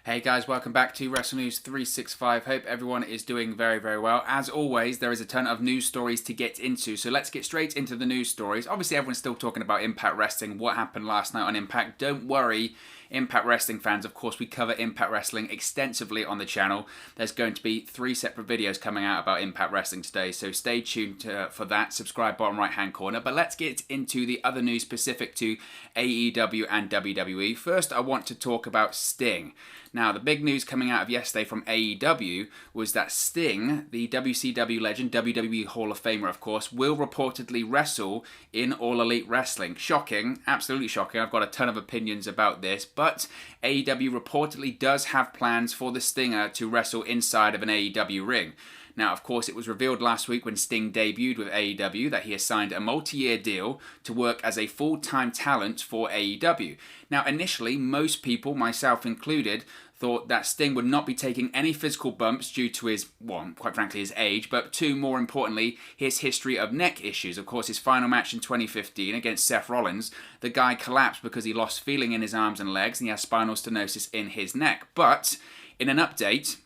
Hey guys, welcome back to Wrestle News 365. Hope everyone is doing very, very well. As always, there is a ton of news stories to get into, so let's get straight into the news stories. Obviously, everyone's still talking about Impact Wrestling, what happened last night on Impact. Don't worry, Impact Wrestling fans, of course, we cover Impact Wrestling extensively on the channel. There's going to be 3 separate videos coming out about Impact Wrestling today, so stay tuned for that. Subscribe bottom right hand corner. But let's get into the other news specific to AEW and WWE. First, I want to talk about Sting. Now, the big news coming out of yesterday from AEW was that Sting, the WCW legend, WWE Hall of Famer, of course, will reportedly wrestle in All Elite Wrestling. Shocking, absolutely shocking. I've got a ton of opinions about this, but AEW reportedly does have plans for the Stinger to wrestle inside of an AEW ring. Now, of course, it was revealed last week when Sting debuted with AEW that he has signed a multi-year deal to work as a full-time talent for AEW. Now, initially, most people, myself included, thought that Sting would not be taking any physical bumps due to his, one, quite frankly, his age, but 2, more importantly, his history of neck issues. Of course, his final match in 2015 against Seth Rollins, the guy collapsed because he lost feeling in his arms and legs and he has spinal stenosis in his neck. But in an update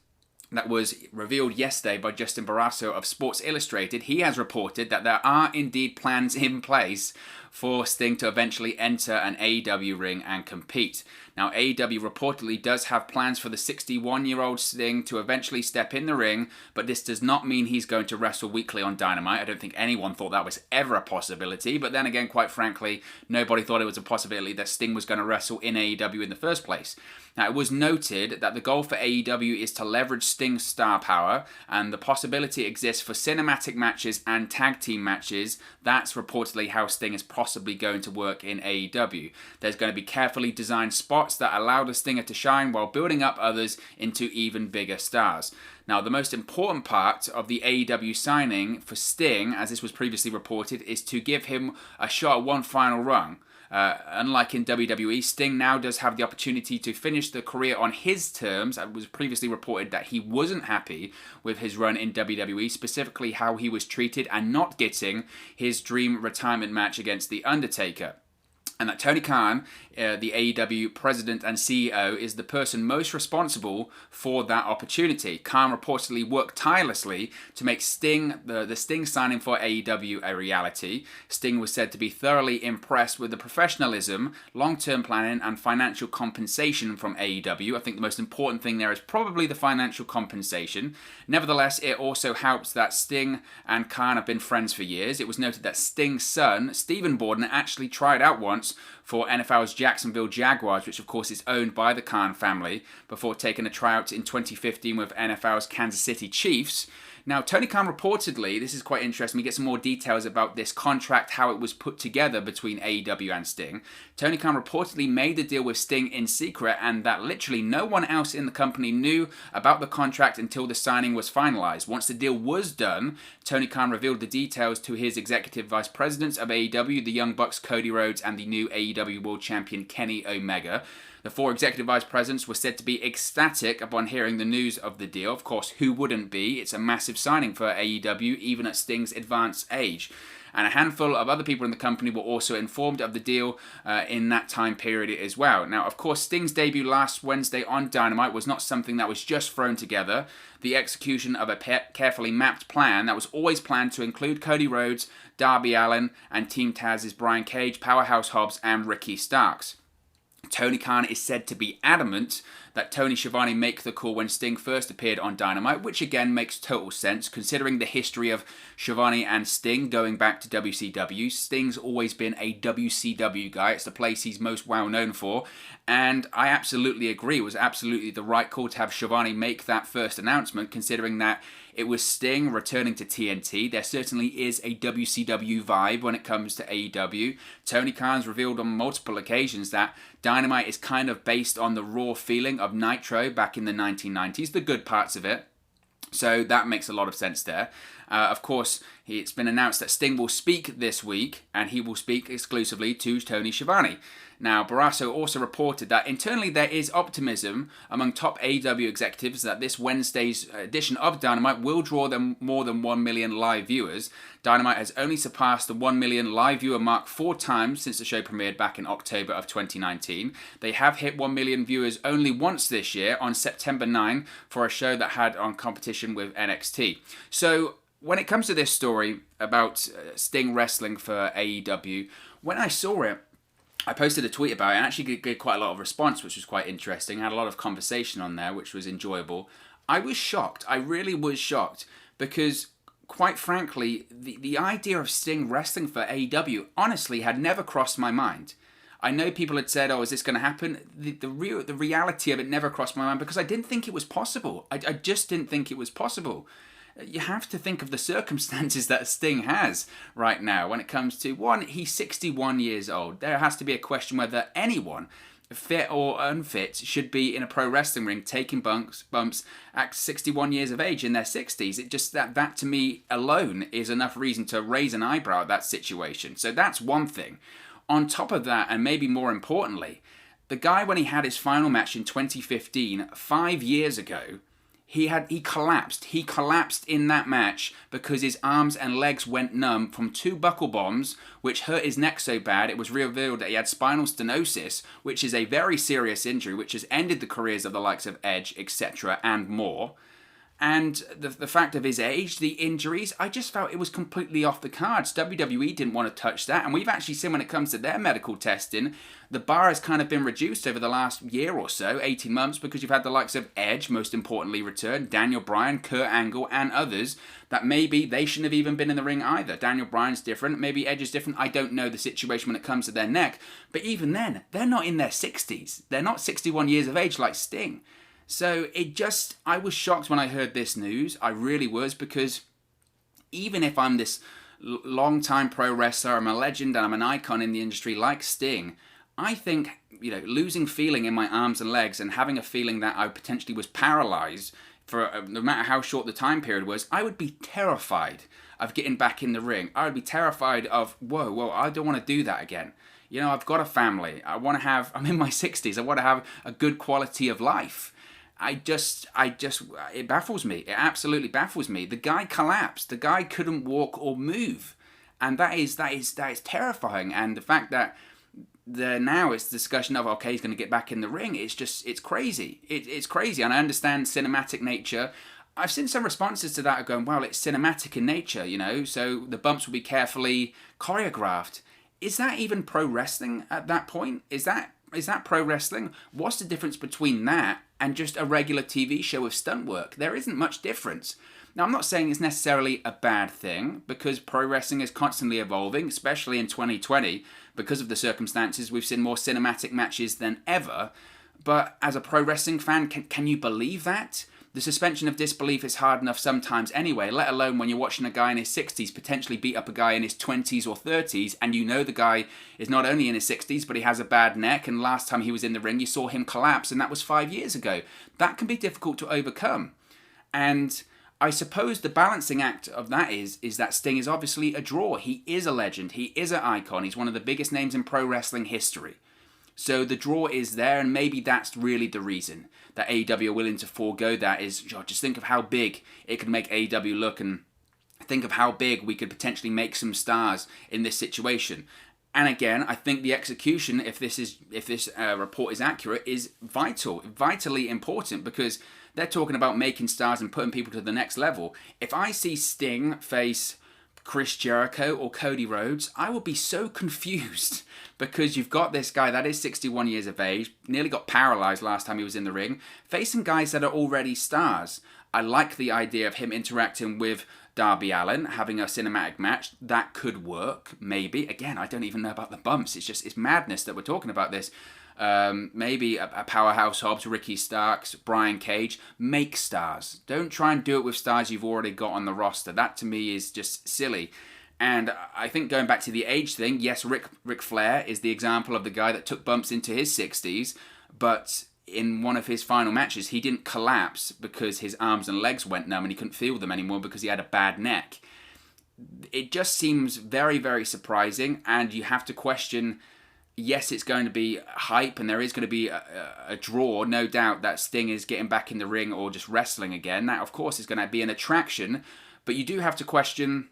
that was revealed yesterday by Justin Barrasso of Sports Illustrated, he has reported that there are indeed plans in place for Sting to eventually enter an AEW ring and compete. Now, AEW reportedly does have plans for the 61-year-old Sting to eventually step in the ring, but this does not mean he's going to wrestle weekly on Dynamite. I don't think anyone thought that was ever a possibility, but then again, quite frankly, nobody thought it was a possibility that Sting was going to wrestle in AEW in the first place. Now, it was noted that the goal for AEW is to leverage Sting's star power, and the possibility exists for cinematic matches and tag team matches. That's reportedly how Sting is possibly going to work in AEW. There's going to be carefully designed spots that allow the Stinger to shine while building up others into even bigger stars. Now, the most important part of the AEW signing for Sting, as this was previously reported, is to give him a shot at one final run. Unlike in WWE, Sting now does have the opportunity to finish the career on his terms. It was previously reported that he wasn't happy with his run in WWE, specifically how he was treated and not getting his dream retirement match against The Undertaker. And that Tony Khan, the AEW president and CEO, is the person most responsible for that opportunity. Khan reportedly worked tirelessly to make Sting, the Sting signing for AEW a reality. Sting was said to be thoroughly impressed with the professionalism, long-term planning, and financial compensation from AEW. I think the most important thing there is probably the financial compensation. Nevertheless, it also helps that Sting and Khan have been friends for years. It was noted that Sting's son, Stephen Borden, actually tried out once for NFL's Jacksonville Jaguars, which of course is owned by the Khan family, before taking a tryout in 2015 with NFL's Kansas City Chiefs. Now, Tony Khan reportedly, this is quite interesting, we get some more details about this contract, how it was put together between AEW and Sting. Tony Khan reportedly made the deal with Sting in secret, and that literally no one else in the company knew about the contract until the signing was finalized. Once the deal was done, Tony Khan revealed the details to his executive vice presidents of AEW, the Young Bucks Cody Rhodes and the new AEW World Champion Kenny Omega. The 4 executive vice presidents were said to be ecstatic upon hearing the news of the deal. Of course, who wouldn't be? It's a massive signing for AEW, even at Sting's advanced age. And a handful of other people in the company were also informed of the deal in that time period as well. Now, of course, Sting's debut last Wednesday on Dynamite was not something that was just thrown together. The execution of a carefully mapped plan that was always planned to include Cody Rhodes, Darby Allin, and Team Taz's Brian Cage, Powerhouse Hobbs, and Ricky Starks. Tony Khan is said to be adamant that Tony Schiavone make the call when Sting first appeared on Dynamite, which again makes total sense considering the history of Schiavone and Sting going back to WCW. Sting's always been a WCW guy. It's the place he's most well known for. And I absolutely agree. It was absolutely the right call to have Schiavone make that first announcement, considering that it was Sting returning to TNT. There certainly is a WCW vibe when it comes to AEW. Tony Khan's revealed on multiple occasions that Dynamite is kind of based on the raw feeling of Nitro back in the 1990s, the good parts of it. So that makes a lot of sense there. Of course, it's been announced that Sting will speak this week, and he will speak exclusively to Tony Schiavone. Now, Barrasso also reported that internally there is optimism among top AEW executives that this Wednesday's edition of Dynamite will draw them more than 1 million live viewers. Dynamite has only surpassed the 1 million live viewer mark 4 times since the show premiered back in October of 2019. They have hit 1 million viewers only once this year on September 9 for a show that had on competition with NXT. So, when it comes to this story about Sting wrestling for AEW, when I saw it, I posted a tweet about it and actually get quite a lot of response, which was quite interesting. I had a lot of conversation on there, which was enjoyable. I was shocked. I really was shocked because, quite frankly, the idea of Sting wrestling for AEW honestly had never crossed my mind. I know people had said, oh, is this going to happen? The reality of it never crossed my mind because I didn't think it was possible. I just didn't think it was possible. You have to think of the circumstances that Sting has right now when it comes to, one, he's 61 years old. There has to be a question whether anyone, fit or unfit, should be in a pro wrestling ring taking bumps at 61 years of age in their 60s. It just, that to me alone is enough reason to raise an eyebrow at that situation. So that's one thing. On top of that, and maybe more importantly, the guy, when he had his final match in 2015, 5 years ago, he collapsed. He collapsed in that match because his arms and legs went numb from 2 buckle bombs, which hurt his neck so bad it was revealed that he had spinal stenosis, which is a very serious injury, which has ended the careers of the likes of Edge, etc., and more. And the fact of his age, the injuries, I just felt it was completely off the cards. WWE didn't want to touch that. And we've actually seen when it comes to their medical testing, the bar has kind of been reduced over the last year or so, 18 months, because you've had the likes of Edge, most importantly, return, Daniel Bryan, Kurt Angle, and others that maybe they shouldn't have even been in the ring either. Daniel Bryan's different, maybe Edge is different. I don't know the situation when it comes to their neck. But even then, they're not in their 60s. They're not 61 years of age like Sting. So I was shocked when I heard this news. I really was, because even if I'm this long-time pro wrestler, I'm a legend and I'm an icon in the industry like Sting, I think, losing feeling in my arms and legs and having a feeling that I potentially was paralyzed for no matter how short the time period was, I would be terrified of getting back in the ring. I would be terrified of, whoa, I don't want to do that again. I've got a family. I'm in my 60s. I want to have a good quality of life. It baffles me. It absolutely baffles me. The guy collapsed. The guy couldn't walk or move. And that is terrifying. And the fact that now it's discussion of, okay, he's going to get back in the ring, it's crazy. It's crazy. And I understand cinematic nature. I've seen some responses to that going, well, it's cinematic in nature, so the bumps will be carefully choreographed. Is that even pro wrestling at that point? Is that pro wrestling? What's the difference between that and just a regular TV show with stunt work? There isn't much difference. Now, I'm not saying it's necessarily a bad thing, because pro wrestling is constantly evolving, especially in 2020. Because of the circumstances, we've seen more cinematic matches than ever. But as a pro wrestling fan, can you believe that? The suspension of disbelief is hard enough sometimes anyway, let alone when you're watching a guy in his 60s potentially beat up a guy in his 20s or 30s, and the guy is not only in his 60s, but he has a bad neck, and last time he was in the ring, you saw him collapse, and that was 5 years ago. That can be difficult to overcome. And I suppose the balancing act of that is that Sting is obviously a draw. He is a legend. He is an icon. He's one of the biggest names in pro wrestling history. So the draw is there, and maybe that's really the reason that AEW are willing to forego that. Is just think of how big it could make AEW look, and think of how big we could potentially make some stars in this situation. And again, I think the execution, if this report is accurate, is vitally important, because they're talking about making stars and putting people to the next level. If I see Sting face Chris Jericho or Cody Rhodes, I will be so confused, because you've got this guy that is 61 years of age, nearly got paralyzed last time he was in the ring, facing guys that are already stars. I like the idea of him interacting with Darby Allin, having a cinematic match. That could work, maybe. Again, I don't even know about the bumps. It's madness that we're talking about this. Maybe a Powerhouse Hobbs, Ricky Starks, Brian Cage. Make stars. Don't try and do it with stars you've already got on the roster. That to me is just silly. And I think going back to the age thing, yes, Ric Flair is the example of the guy that took bumps into his 60s, but in one of his final matches, he didn't collapse because his arms and legs went numb and he couldn't feel them anymore because he had a bad neck. It just seems very, very surprising, and you have to question, yes, it's going to be hype and there is going to be a draw, no doubt, that Sting is getting back in the ring or just wrestling again. That, of course, is going to be an attraction, but you do have to question,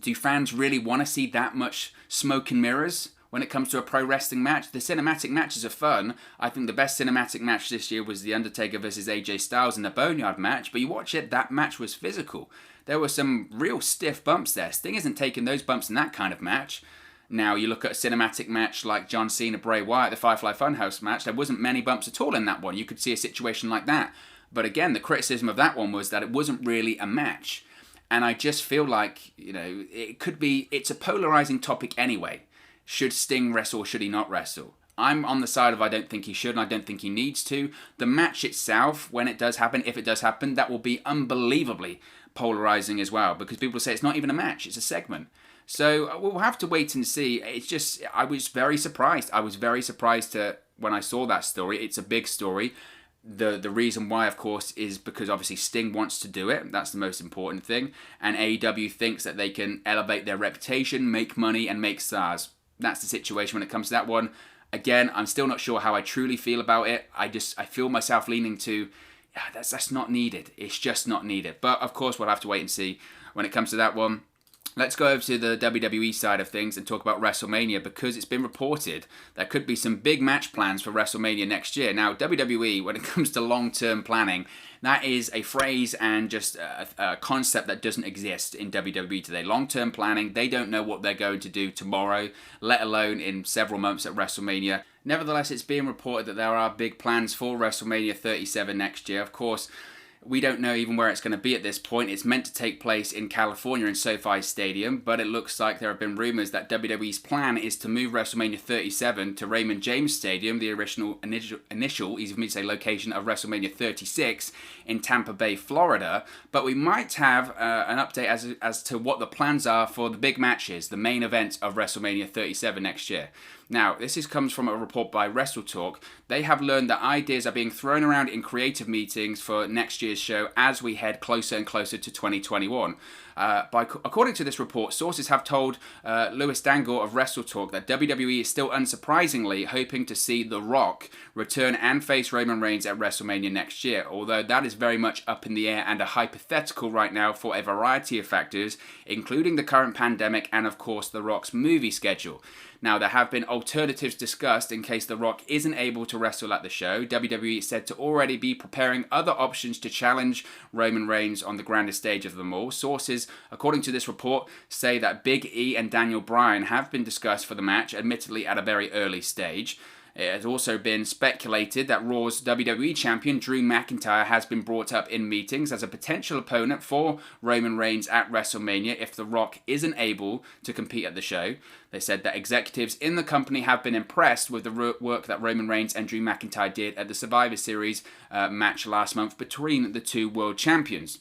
do fans really want to see that much smoke and mirrors when it comes to a pro wrestling match? The cinematic matches are fun. I think the best cinematic match this year was The Undertaker versus AJ Styles in the Boneyard match, but you watch it, that match was physical. There were some real stiff bumps there. Sting isn't taking those bumps in that kind of match. Now, you look at a cinematic match like John Cena, Bray Wyatt, the Firefly Funhouse match, there wasn't many bumps at all in that one. You could see a situation like that. But again, the criticism of that one was that it wasn't really a match. And I just feel like, it's a polarizing topic anyway. Should Sting wrestle or should he not wrestle? I'm on the side of I don't think he should and I don't think he needs to. The match itself, when it does happen, if it does happen, that will be unbelievably polarizing as well, because people say it's not even a match, it's a segment. So we'll have to wait and see. It's just, I was very surprised. When I saw that story. It's a big story. The reason why, of course, is because obviously Sting wants to do it. That's the most important thing. And AEW thinks that they can elevate their reputation, make money, and make stars. That's the situation when it comes to that one. Again, I'm still not sure how I truly feel about it. I feel myself leaning to, that's not needed. It's just not needed. But, of course, we'll have to wait and see when it comes to that one. Let's go over to the WWE side of things and talk about WrestleMania, because it's been reported there could be some big match plans for WrestleMania next year. Now, WWE, when it comes to long-term planning, that is a phrase and just a concept that doesn't exist in WWE today. Long-term planning, they don't know what they're going to do tomorrow, let alone in several months at WrestleMania. Nevertheless, it's being reported that there are big plans for WrestleMania 37 next year. Of course, we don't know even where it's going to be at this point. It's meant to take place in California in SoFi Stadium, but it looks like there have been rumors that WWE's plan is to move WrestleMania 37 to Raymond James Stadium, the initial, easy for me to say, location of WrestleMania 36 in Tampa Bay, Florida. But we might have an update as to what the plans are for the big matches, the main event of WrestleMania 37 next year. Now, comes from a report by Wrestle Talk. They have learned that ideas are being thrown around in creative meetings for next year's show as we head closer and closer to 2021. According to this report, sources have told Louis Dangoor of Wrestle Talk that WWE is still unsurprisingly hoping to see The Rock return and face Roman Reigns at WrestleMania next year, although that is very much up in the air and a hypothetical right now for a variety of factors, including the current pandemic and, of course, The Rock's movie schedule. Now, there have been alternatives discussed in case The Rock isn't able to wrestle at the show. WWE is said to already be preparing other options to challenge Roman Reigns on the grandest stage of them all. Sources, according to this report, say that Big E and Daniel Bryan have been discussed for the match, admittedly at a very early stage. It has also been speculated that Raw's WWE champion Drew McIntyre has been brought up in meetings as a potential opponent for Roman Reigns at WrestleMania if The Rock isn't able to compete at the show. They said that executives in the company have been impressed with the work that Roman Reigns and Drew McIntyre did at the Survivor Series match last month between the two world champions.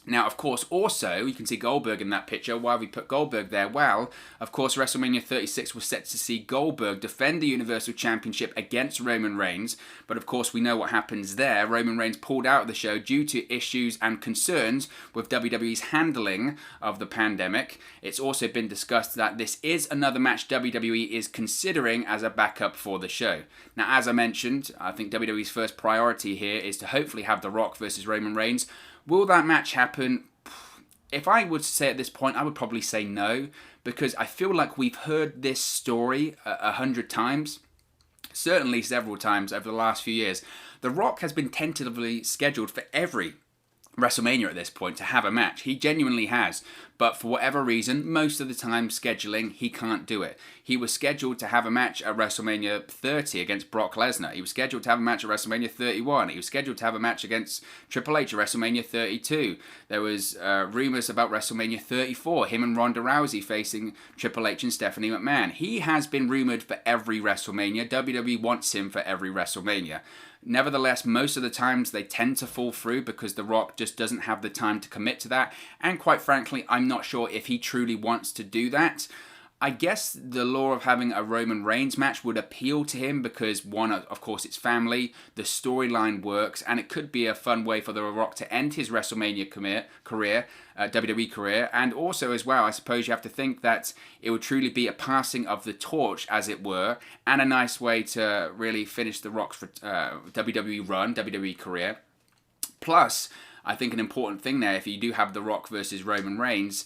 Now, of course, also, you can see Goldberg in that picture. Why have we put Goldberg there? Well, of course, WrestleMania 36 was set to see Goldberg defend the Universal Championship against Roman Reigns. But, of course, we know what happens there. Roman Reigns pulled out of the show due to issues and concerns with WWE's handling of the pandemic. It's also been discussed that this is another match WWE is considering as a backup for the show. Now, as I mentioned, I think WWE's first priority here is to hopefully have The Rock versus Roman Reigns. Will that match happen? If I would say at this point, I would probably say no, because I feel like we've heard this story 100 times, certainly several times over the last few years. The Rock has been tentatively scheduled for every WrestleMania at this point to have a match. He genuinely has. But for whatever reason, most of the time scheduling, he can't do it. He was scheduled to have a match at WrestleMania 30 against Brock Lesnar. He was scheduled to have a match at WrestleMania 31. He was scheduled to have a match against Triple H at WrestleMania 32. There was rumors about WrestleMania 34, him and Ronda Rousey facing Triple H and Stephanie McMahon. He has been rumored for every WrestleMania. WWE wants him for every WrestleMania. Nevertheless, most of the times they tend to fall through because The Rock just doesn't have the time to commit to that. And quite frankly, I'm not sure if he truly wants to do that. I guess the law of having a Roman Reigns match would appeal to him because, one, of course, it's family, the storyline works, and it could be a fun way for The Rock to end his WrestleMania career, WWE career. And also, as well, I suppose you have to think that it would truly be a passing of the torch, as it were, and a nice way to really finish The Rock's WWE run, WWE career. Plus, I think an important thing there, if you do have The Rock versus Roman Reigns,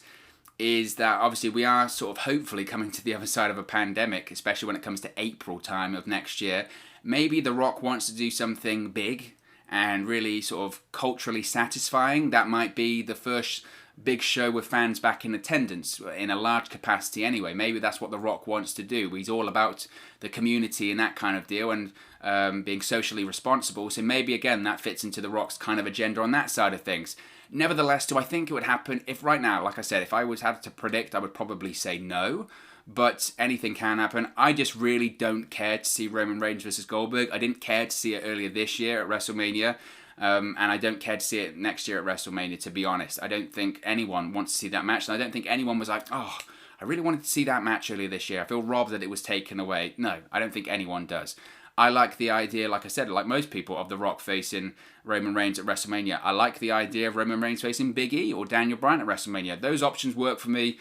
is that obviously we are sort of hopefully coming to the other side of a pandemic, especially when it comes to April time of next year. Maybe The Rock wants to do something big and really sort of culturally satisfying. That might be the first big show with fans back in attendance in a large capacity anyway. Maybe that's what The Rock wants to do. He's all about the community and that kind of deal, and being socially responsible. So maybe, again, that fits into The Rock's kind of agenda on that side of things. Nevertheless, do I think it would happen? If right now, like I said, if I was had to predict, I would probably say no. But anything can happen. I just really don't care to see Roman Reigns versus Goldberg. I didn't care to see it earlier this year at WrestleMania. And I don't care to see it next year at WrestleMania, to be honest. I don't think anyone wants to see that match. And I don't think anyone was like, oh, I really wanted to see that match earlier this year. I feel robbed that it was taken away. No, I don't think anyone does. I like the idea, like I said, like most people, of The Rock facing Roman Reigns at WrestleMania. I like the idea of Roman Reigns facing Big E or Daniel Bryan at WrestleMania. Those options work for me.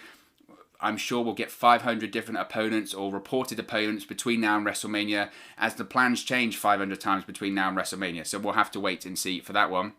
I'm sure we'll get 500 different opponents or reported opponents between now and WrestleMania, as the plans change 500 times between now and WrestleMania. So we'll have to wait and see for that one.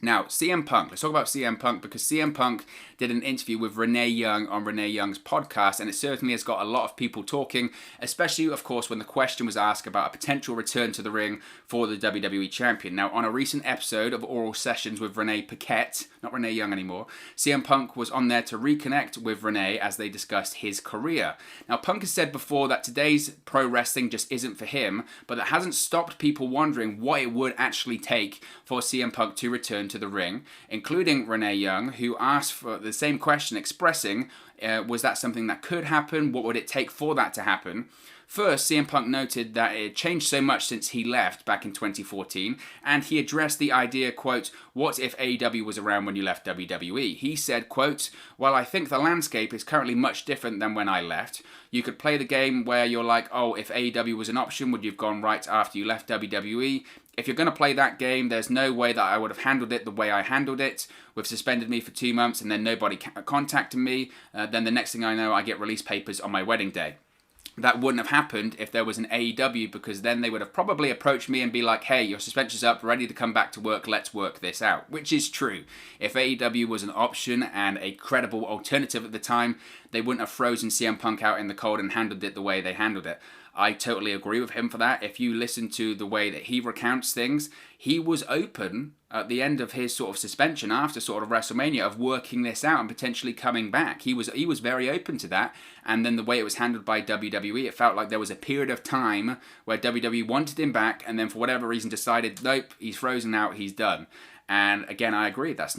Now, CM Punk. Let's talk about CM Punk, because CM Punk did an interview with Renee Young on Renee Young's podcast, and it certainly has got a lot of people talking, especially, of course, when the question was asked about a potential return to the ring for the WWE Champion. Now, on a recent episode of Oral Sessions with Renee Paquette, not Renee Young anymore, CM Punk was on there to reconnect with Renee as they discussed his career. Now, Punk has said before that today's pro wrestling just isn't for him, but that hasn't stopped people wondering what it would actually take for CM Punk to return to the ring, including Renee Young, who asked for the same question, expressing, was that something that could happen? What would it take for that to happen? First, CM Punk noted that it changed so much since he left back in 2014, and he addressed the idea, quote, what if AEW was around when you left WWE? He said, quote, well, I think the landscape is currently much different than when I left. You could play the game where you're like, oh, if AEW was an option, would you have gone right after you left WWE? If you're going to play that game, there's no way that I would have handled it the way I handled it, with suspended me for 2 months and then nobody contacted me. Then the next thing I know, I get release papers on my wedding day. That wouldn't have happened if there was an AEW, because then they would have probably approached me and be like, hey, your suspension's up, ready to come back to work, let's work this out. Which is true. If AEW was an option and a credible alternative at the time, they wouldn't have frozen CM Punk out in the cold and handled it the way they handled it. I totally agree with him for that. If you listen to the way that he recounts things, he was open at the end of his sort of suspension after sort of WrestleMania of working this out and potentially coming back. He was very open to that. And then the way it was handled by WWE, it felt like there was a period of time where WWE wanted him back and then for whatever reason decided, nope, he's frozen out, he's done. And again, I agree, that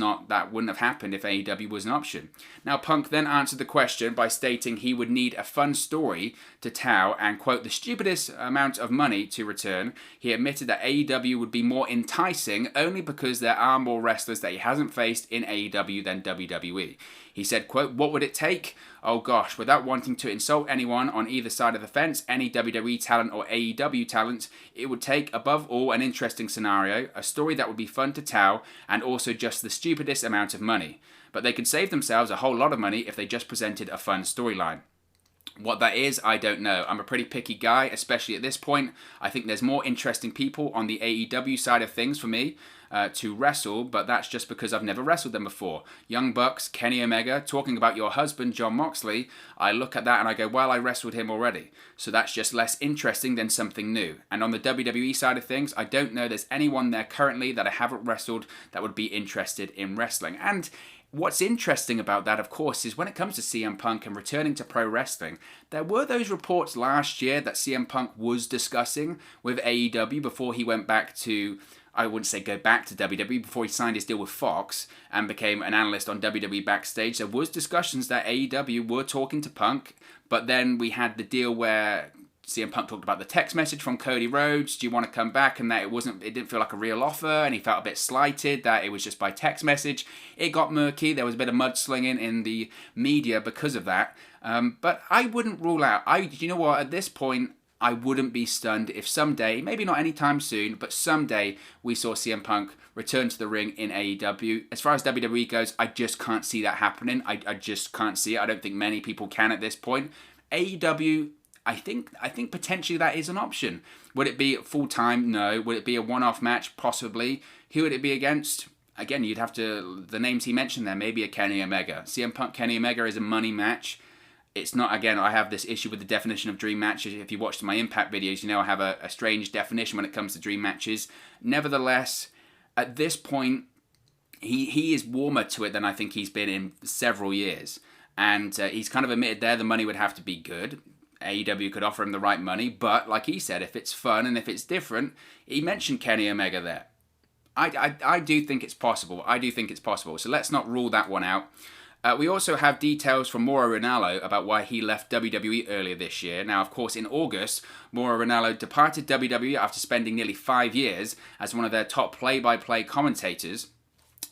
wouldn't have happened if AEW was an option. Now, Punk then answered the question by stating he would need a fun story to tell and, quote, the stupidest amount of money to return. He admitted that AEW would be more enticing only because there are more wrestlers that he hasn't faced in AEW than WWE. He said, quote, what would it take? Oh gosh, without wanting to insult anyone on either side of the fence, any WWE talent or AEW talent, it would take, above all, an interesting scenario, a story that would be fun to tell, and also just the stupidest amount of money. But they could save themselves a whole lot of money if they just presented a fun storyline. What that is, I don't know. I'm a pretty picky guy, especially at this point. I think there's more interesting people on the AEW side of things for me to wrestle, but that's just because I've never wrestled them before. Young Bucks, Kenny Omega, talking about your husband, Jon Moxley, I look at that and I go, well, I wrestled him already. So that's just less interesting than something new. And on the WWE side of things, I don't know there's anyone there currently that I haven't wrestled that would be interested in wrestling. And what's interesting about that, of course, is when it comes to CM Punk and returning to pro wrestling, there were those reports last year that CM Punk was discussing with AEW before he went back to, I wouldn't say go back to WWE, before he signed his deal with Fox and became an analyst on WWE Backstage. There was discussions that AEW were talking to Punk, but then we had the deal where CM Punk talked about the text message from Cody Rhodes, do you want to come back, and that it didn't feel like a real offer, and he felt a bit slighted that it was just by text message. It got murky. There was a bit of mudslinging in the media because of that. But I wouldn't rule out. You know what? At this point, I wouldn't be stunned if someday, maybe not anytime soon, but someday we saw CM Punk return to the ring in AEW. As far as WWE goes, I just can't see that happening. I just can't see it. I don't think many people can at this point. AEW, I think potentially that is an option. Would it be full-time? No. Would it be a one-off match? Possibly. Who would it be against? Again, you'd have to, the names he mentioned there, maybe a Kenny Omega. CM Punk, Kenny Omega is a money match. It's not, again, I have this issue with the definition of dream matches. If you watched my Impact videos, you know I have a strange definition when it comes to dream matches. Nevertheless, at this point, he is warmer to it than I think he's been in several years. And he's kind of admitted there the money would have to be good. AEW could offer him the right money, but like he said, if it's fun and if it's different, he mentioned Kenny Omega there. I do think it's possible. So let's not rule that one out. We also have details from Mauro Ranallo about why he left WWE earlier this year. Now, of course, in August, Mauro Ranallo departed WWE after spending nearly 5 years as one of their top play-by-play commentators.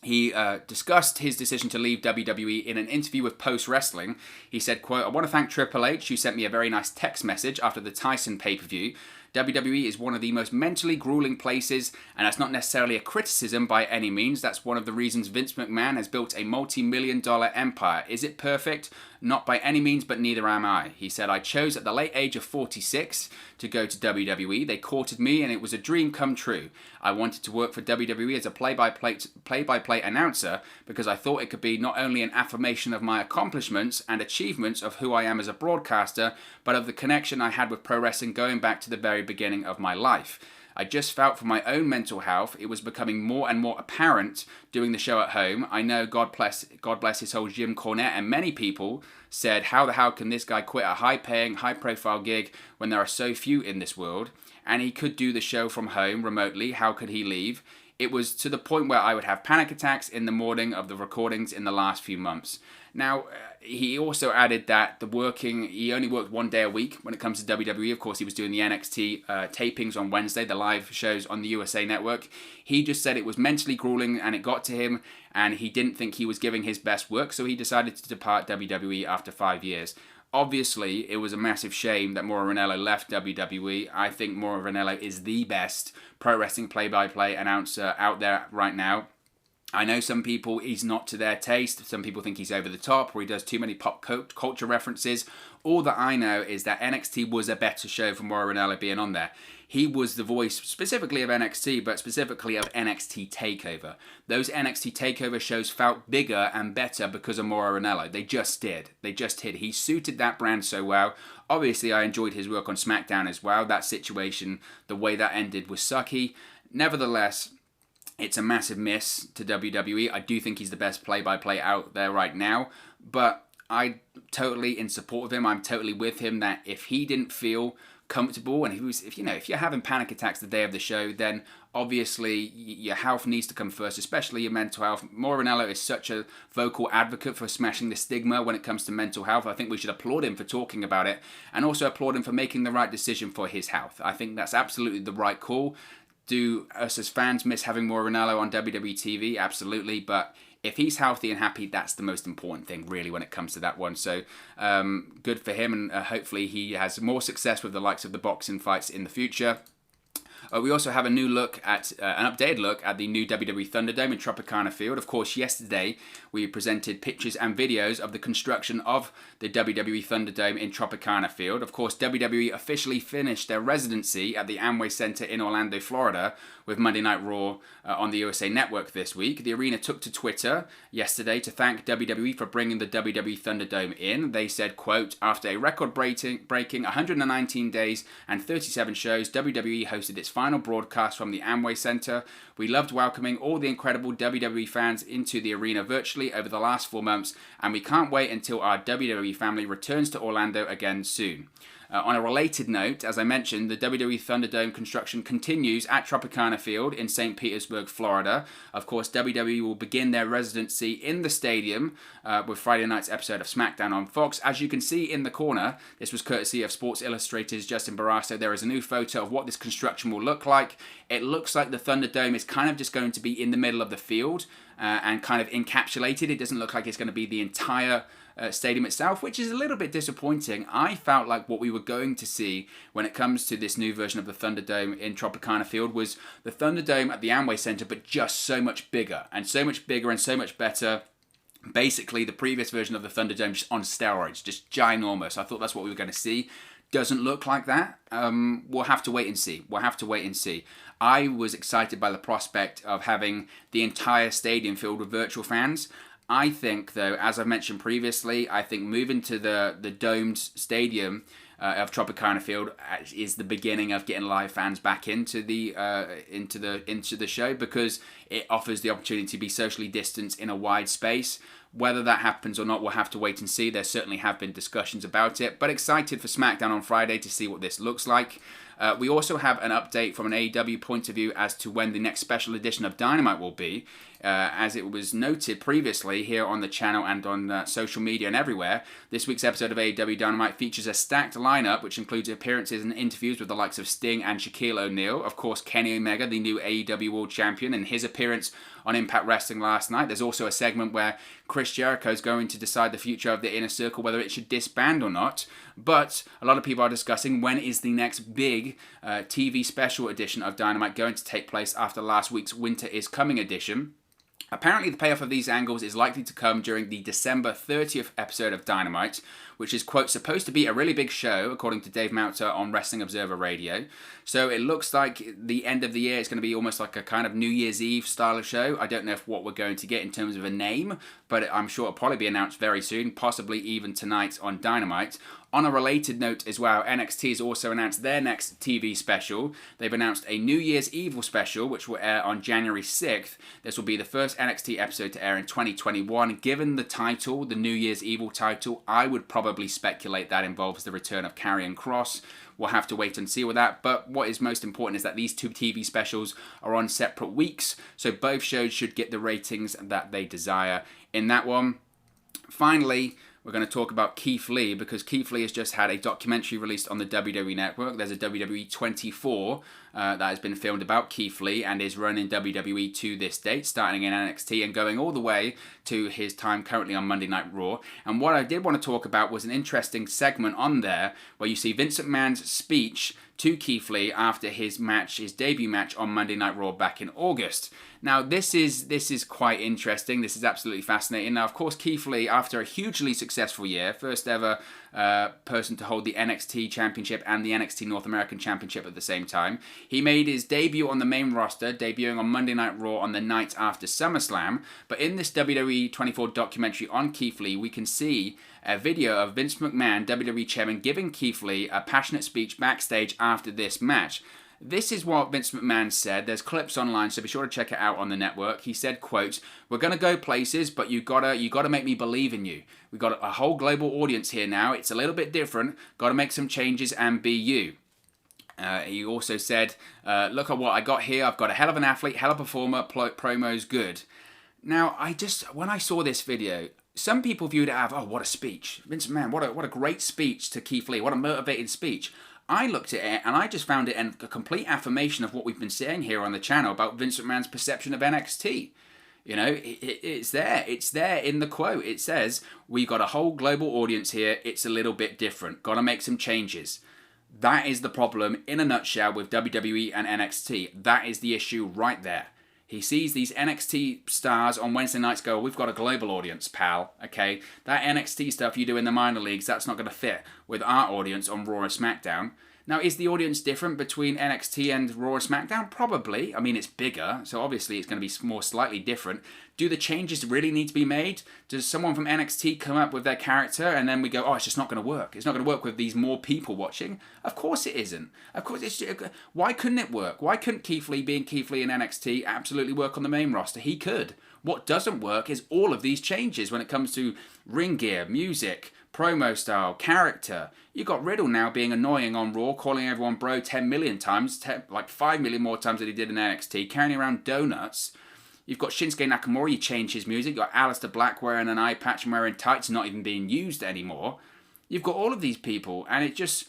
He discussed his decision to leave WWE in an interview with Post Wrestling. He said, quote, "I want to thank Triple H, who sent me a very nice text message after the Tyson pay-per-view. WWE is one of the most mentally grueling places, and that's not necessarily a criticism by any means. That's one of the reasons Vince McMahon has built a multi-million-dollar empire. Is it perfect? Not by any means, but neither am I." He said, "I chose at the late age of 46 to go to WWE. They courted me, and it was a dream come true. I wanted to work for WWE as a play-by-play announcer because I thought it could be not only an affirmation of my accomplishments and achievements of who I am as a broadcaster, but of the connection I had with pro wrestling going back to the very beginning of my life. I just felt for my own mental health, it was becoming more and more apparent doing the show at home. I know, God bless his whole Jim Cornette, and many people said, how the hell can this guy quit a high-paying, high-profile gig when there are so few in this world? And he could do the show from home remotely. How could he leave? It was to the point where I would have panic attacks in the morning of the recordings in the last few months." Now, he also added that he only worked 1 day a week when it comes to WWE. Of course, he was doing the NXT tapings on Wednesday, the live shows on the USA Network. He just said it was mentally grueling and it got to him, and he didn't think he was giving his best work, so he decided to depart WWE after 5 years. Obviously, it was a massive shame that Mauro Ranallo left WWE. I think Mauro Ranallo is the best pro wrestling play-by-play announcer out there right now. I know some people, he's not to their taste. Some people think he's over the top, or he does too many pop culture references. All that I know is that NXT was a better show for Mauro Ranallo being on there. He was the voice specifically of NXT, but specifically of NXT TakeOver. Those NXT TakeOver shows felt bigger and better because of Mauro Ranallo. They just did. He suited that brand so well. Obviously, I enjoyed his work on SmackDown as well. That situation, the way that ended was sucky. Nevertheless, it's a massive miss to WWE. I do think he's the best play-by-play out there right now, but I'm totally in support of him. I'm totally with him that if he didn't feel comfortable and if you're having panic attacks the day of the show, then obviously your health needs to come first, especially your mental health. Mauro Ranallo is such a vocal advocate for smashing the stigma when it comes to mental health. I think we should applaud him for talking about it, and also applaud him for making the right decision for his health. I think that's absolutely the right call. Do us as fans miss having Mauro Ranallo on WWE TV? Absolutely, but if he's healthy and happy, that's the most important thing, really, when it comes to that one. So, good for him, and hopefully he has more success with the likes of the boxing fights in the future. We also have a new look at, an updated look at the new WWE Thunder Dome in Tropicana Field. Of course, yesterday we presented pictures and videos of the construction of the WWE Thunder Dome in Tropicana Field. Of course, WWE officially finished their residency at the Amway Center in Orlando, Florida, with Monday Night Raw on the USA Network this week. The arena took to Twitter yesterday to thank WWE for bringing the WWE Thunder Dome in. They said, quote, "After a record-breaking 119 days and 37 shows, WWE hosted its final broadcast from the Amway Center. We loved welcoming all the incredible WWE fans into the arena virtually over the last 4 months, and we can't wait until our WWE family returns to Orlando again soon." On a related note, as I mentioned, the WWE Thunder Dome construction continues at Tropicana Field in St. Petersburg, Florida. Of course, WWE will begin their residency in the stadium with Friday night's episode of SmackDown on Fox. As you can see in the corner, this was courtesy of Sports Illustrated's Justin Barrasso. There is a new photo of what this construction will look like. It looks like the Thunder Dome is kind of just going to be in the middle of the field and kind of encapsulated. It doesn't look like it's going to be the entire stadium itself, which is a little bit disappointing. I felt like what we were going to see when it comes to this new version of the Thunder Dome in Tropicana Field was the Thunder Dome at the Amway Center, but just so much bigger and so much better. Basically, the previous version of the Thunder Dome just on steroids, just ginormous. I thought that's what we were going to see. Doesn't look like that. We'll have to wait and see. I was excited by the prospect of having the entire stadium filled with virtual fans. I think, though, as I've mentioned previously, I think moving to the domed stadium of Tropicana Field is the beginning of getting live fans back into the show, because it offers the opportunity to be socially distanced in a wide space. Whether that happens or not, we'll have to wait and see. There certainly have been discussions about it, but excited for SmackDown on Friday to see what this looks like. We also have an update from an AEW point of view as to when the next special edition of Dynamite will be. As it was noted previously here on the channel and on social media and everywhere, this week's episode of AEW Dynamite features a stacked lineup, which includes appearances and interviews with the likes of Sting and Shaquille O'Neal. Of course, Kenny Omega, the new AEW World Champion, and his appearance on Impact Wrestling last night. There's also a segment where Chris Jericho is going to decide the future of the Inner Circle, whether it should disband or not. But a lot of people are discussing when is the next big TV special edition of Dynamite going to take place after last week's Winter is Coming edition. Apparently, the payoff of these angles is likely to come during the December 30th episode of Dynamite, which is, quote, supposed to be a really big show, according to Dave Meltzer on Wrestling Observer Radio. So it looks like the end of the year is going to be almost like a kind of New Year's Eve style of show. I don't know what we're going to get in terms of a name, but I'm sure it'll probably be announced very soon, possibly even tonight on Dynamite. On a related note as well, NXT has also announced their next TV special. They've announced a New Year's Evil special, which will air on January 6th. This will be the first NXT episode to air in 2021. Given the title, the New Year's Evil title, I would probably speculate that involves the return of Karrion Kross. We'll have to wait and see with that. But what is most important is that these two TV specials are on separate weeks, so both shows should get the ratings that they desire in that one. Finally, we're going to talk about Keith Lee, because Keith Lee has just had a documentary released on the WWE Network. There's a WWE 24 that has been filmed about Keith Lee and is run in WWE to this date, starting in NXT and going all the way to his time currently on Monday Night Raw. And what I did want to talk about was an interesting segment on there where you see Vince McMahon's speech to Keith Lee after his debut match on Monday Night Raw back in August. Now, this is quite interesting. This is absolutely fascinating. Now, of course, Keith Lee, after a hugely successful year, first ever person to hold the NXT Championship and the NXT North American Championship at the same time, he made his debut on the main roster, debuting on Monday Night Raw on the night after SummerSlam. But in this WWE 24 documentary on Keith Lee, we can see a video of Vince McMahon, WWE Chairman, giving Keith Lee a passionate speech backstage after this match. This is what Vince McMahon said. There's clips online, so be sure to check it out on the network. He said, quote, "We're going to go places, but you gotta make me believe in you. We've got a whole global audience here now. It's a little bit different. Got to make some changes and be you." He also said, "Look at what I got here. I've got a hell of an athlete, hell of a performer, promo's good." Now, when I saw this video, some people viewed it as, oh, what a speech. Vince McMahon, what a great speech to Keith Lee. What a motivated speech. I looked at it and I just found it a complete affirmation of what we've been saying here on the channel about Vince McMahon's perception of NXT. You know, it's there. It's there in the quote. It says, "We've got a whole global audience here. It's a little bit different. Got to make some changes." That is the problem in a nutshell with WWE and NXT. That is the issue right there. He sees these NXT stars on Wednesday nights go, "We've got a global audience, pal, okay? That NXT stuff you do in the minor leagues, that's not going to fit with our audience on Raw and SmackDown." Now, is the audience different between NXT and Raw and SmackDown? Probably. I mean, it's bigger, so obviously it's going to be more slightly different. Do the changes really need to be made? Does someone from NXT come up with their character and then we go, oh, it's just not going to work. It's not going to work with these more people watching? Of course it isn't. Of course, why couldn't it work? Why couldn't Keith Lee, being Keith Lee in NXT, absolutely work on the main roster? He could. What doesn't work is all of these changes when it comes to ring gear, music, promo style, character. You got Riddle now being annoying on Raw, calling everyone bro 10 million times, like 5 million more times than he did in NXT, carrying around donuts. You've got Shinsuke Nakamura, you change his music. You've got Aleister Black wearing an eye patch and wearing tights, not even being used anymore. You've got all of these people, and it just...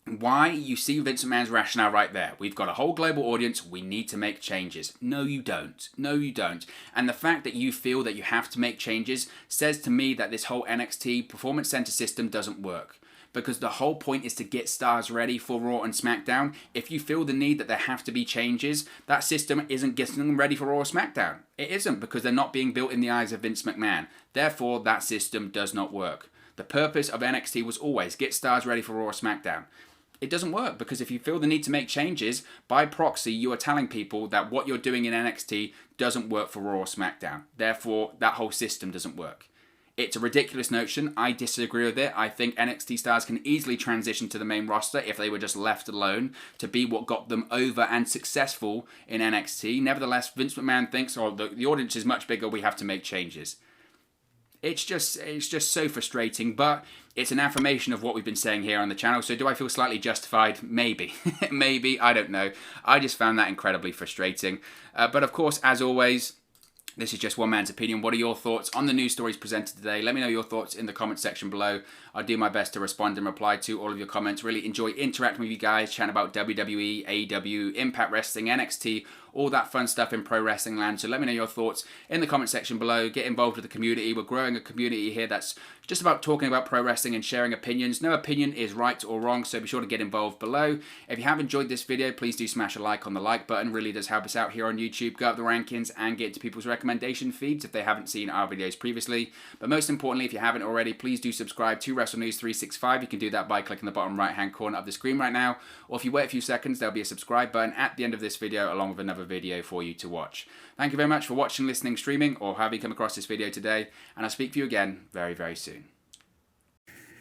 Why? You see Vince McMahon's rationale right there. We've got a whole global audience. We need to make changes. No, you don't. No, you don't. And the fact that you feel that you have to make changes says to me that this whole NXT Performance Center system doesn't work. Because the whole point is to get stars ready for Raw and SmackDown. If you feel the need that there have to be changes, that system isn't getting them ready for Raw or SmackDown. It isn't, because they're not being built in the eyes of Vince McMahon. Therefore, that system does not work. The purpose of NXT was always get stars ready for Raw or SmackDown. It doesn't work, because if you feel the need to make changes, by proxy, you are telling people that what you're doing in NXT doesn't work for Raw or SmackDown. Therefore, that whole system doesn't work. It's a ridiculous notion. I disagree with it. I think NXT stars can easily transition to the main roster if they were just left alone to be what got them over and successful in NXT. Nevertheless, Vince McMahon thinks, oh, the audience is much bigger, we have to make changes. It's just so frustrating, but it's an affirmation of what we've been saying here on the channel. So do I feel slightly justified? Maybe. Maybe. I don't know. I just found that incredibly frustrating. But of course, as always, this is just one man's opinion. What are your thoughts on the news stories presented today? Let me know your thoughts in the comment section below. I'll do my best to respond and reply to all of your comments. Really enjoy interacting with you guys, chatting about WWE, AEW, Impact Wrestling, NXT, all that fun stuff in pro wrestling land. So let me know your thoughts in the comment section below. Get involved with the community. We're growing a community here that's just about talking about pro wrestling and sharing opinions. No opinion is right or wrong, so be sure to get involved below. If you have enjoyed this video, please do smash a like on the like button. Really does help us out here on YouTube. Go up the rankings and get to people's recommendation feeds if they haven't seen our videos previously. But most importantly, if you haven't already, please do subscribe to Wrestle News 365. You can do that by clicking the bottom right hand corner of the screen right now, or if you wait a few seconds, there'll be a subscribe button at the end of this video along with another video for you to watch. Thank you very much for watching, listening, streaming, or however you come across this video today, and I'll speak to you again very, very soon.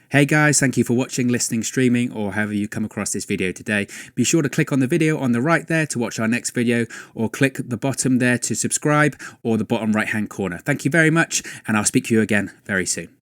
Hey guys, thank you for watching, listening, streaming, or however you come across this video today. Be sure to click on the video on the right there to watch our next video, or click the bottom there to subscribe, or the bottom right hand corner. Thank you very much, and I'll speak to you again very soon.